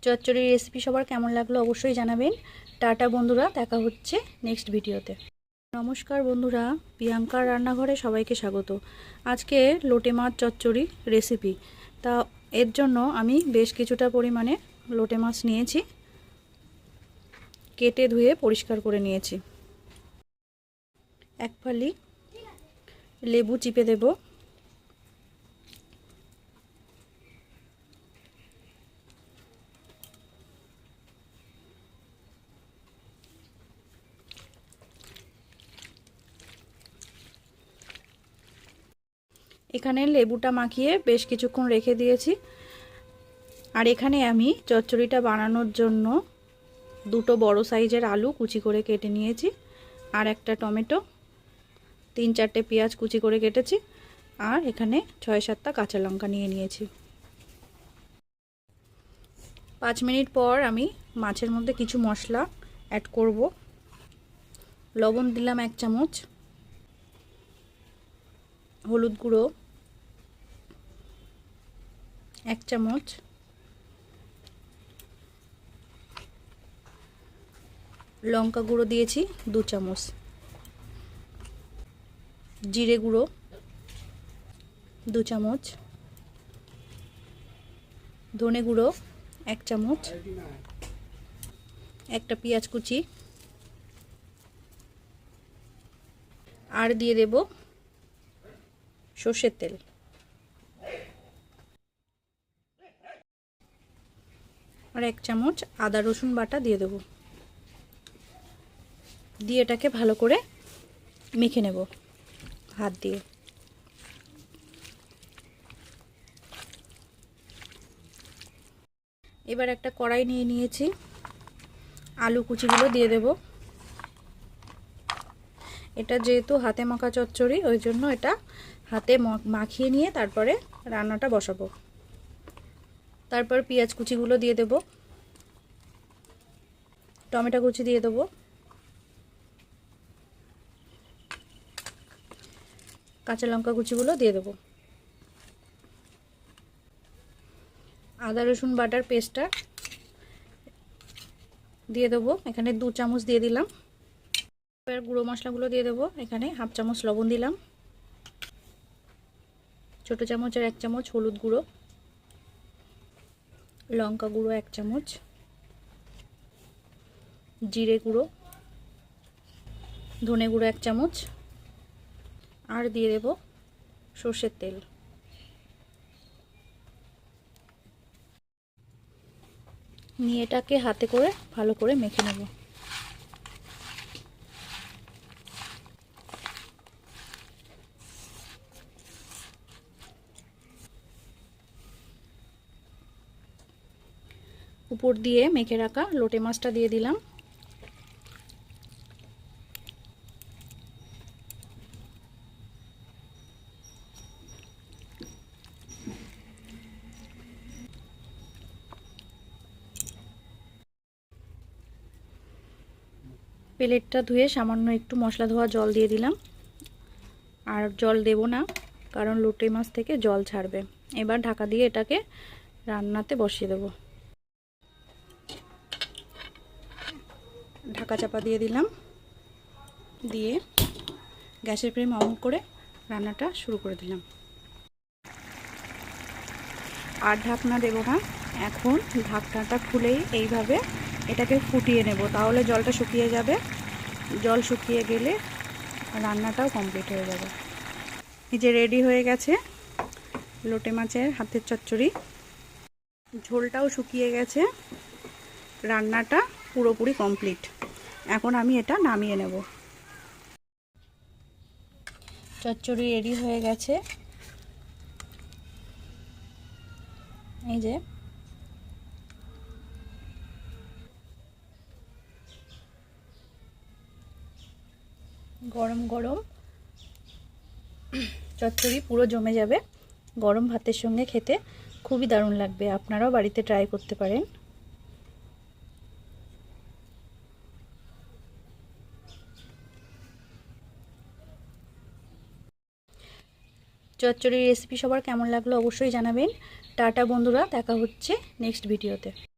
চচ্চড়ির recipe সবার কেমন লাগলো অবশ্যই জানাবেন। টাটা বন্ধুরা, দেখা হচ্ছে নেক্সট ভিডিওতে। নমস্কার বন্ধুরা, প্রিয়াঙ্কার রান্নাঘরে সবাইকে স্বাগত। আজকে লোটে মাছ চচ্চড়ি রেসিপি। তা এর জন্য আমি বেশ কিছুটা পরিমাণে লোটে মাছ নিয়েছি, কেটে ধুয়ে পরিষ্কার করে নিয়েছি। এক ফালি লেবু চিপে দেব। এখানে লেবুটা মাখিয়ে বেশ কিছুক্ষণ রেখে দিয়েছি। আর এখানে আমি চচ্চড়িটা বানানোর জন্য দুটো বড় সাইজের আলু কুচি করে কেটে নিয়েছি, আর একটা টমেটো, 3-4টে পেঁয়াজ কুচি করে কেটেছি, আর এখানে 6-7টা কাঁচা লঙ্কা নিয়ে নিয়েছি। 5 মিনিট পর আমি মাছের মধ্যে কিছু মশলা অ্যাড করব। লবণ দিলাম 1 চামচ, হলুদ গুঁড়ো 1 চামচ, লঙ্কা গুঁড়ো দিয়েছি 2 চামচ, জিরে গুঁড়ো 2 চামচ, ধনে গুঁড়ো 1 চামচ, একটা পেঁয়াজ কুচি, আর দিয়ে দেব সর্ষের তেল। আর 1 চামচ আদা রসুন বাটা দিয়ে দেব। দিয়ে এটাকে ভালো করে মেখে নেব হাত দিয়ে। এবার একটা কড়াই নিয়ে নিয়েছি, আলু কুচিগুলো দিয়ে দেব। এটা যেহেতু হাতে মাখা চচ্চড়ি, ওই জন্য এটা হাতে মাখিয়ে নিয়ে তারপরে রান্নাটা বসাবো। তারপর পেঁয়াজ কুচিগুলো দিয়ে দেব, টমেটো কুচি দিয়ে দেব, কাঁচা লঙ্কা কুচিগুলো দিয়ে দেব, আদা রসুন বাটার পেস্টটা দিয়ে দেবো। এখানে 2 চামচ দিয়ে দিলাম। এবার গুঁড়ো মশলাগুলো দিয়ে দেবো। এখানে 1/2 চামচ লবণ দিলাম, ছোট চামচের 1 চামচ হলুদ গুঁড়ো, লঙ্কা গুঁড়ো 1 চামচ, জিরে গুঁড়ো, ধনে গুঁড়ো 1 চামচ, আর দিয়ে দেব সর্ষের তেল। নিয়ে এটাকে হাতে করে ভালো করে মেখে নেব। উপর দিয়ে মেখে রাখা লোটে মাছটা দিয়ে দিলাম। প্লেটটা ধুয়ে সামান্য একটু মশলা ধোয়া জল দিয়ে দিলাম। আর জল দেব না, কারণ লোটে মাছ থেকে জল ছাড়বে। এবার ঢাকা দিয়ে এটাকে রান্নাতে বসিয়ে দেব। ঢাকা চাপা দিয়ে দিলাম, দিয়ে গ্যাসের ফ্লেম অন করে রান্নাটা শুরু করে দিলাম। আর ঢাকনা দেব না, এখন ঢাকনাটা খুলেই এইভাবে এটাকে ফুটিয়ে নেব, তাহলে জলটা শুকিয়ে যাবে। জল শুকিয়ে গেলে রান্নাটাও কমপ্লিট হয়ে যাবে। এই যে রেডি হয়ে গেছে লোটে মাছের হাতের চচ্চড়ি। ঝোলটাও শুকিয়ে গেছে, রান্নাটা পুরোপুরি কমপ্লিট। এখন আমি এটা নামিয়ে নেব। চচ্চড়ি রেডি হয়ে গেছে। এই যে গরম গরম চচ্চড়ি পুরো জমে যাবে। গরম ভাতের সঙ্গে খেতে খুবই দারুণ লাগবে। আপনারাও বাড়িতে ট্রাই করতে পারেন। চচ্চড়ির রেসিপি সবার কেমন লাগলো অবশ্যই জানাবেন। টাটা বন্ধুরা, দেখা হচ্ছে নেক্সট ভিডিওতে।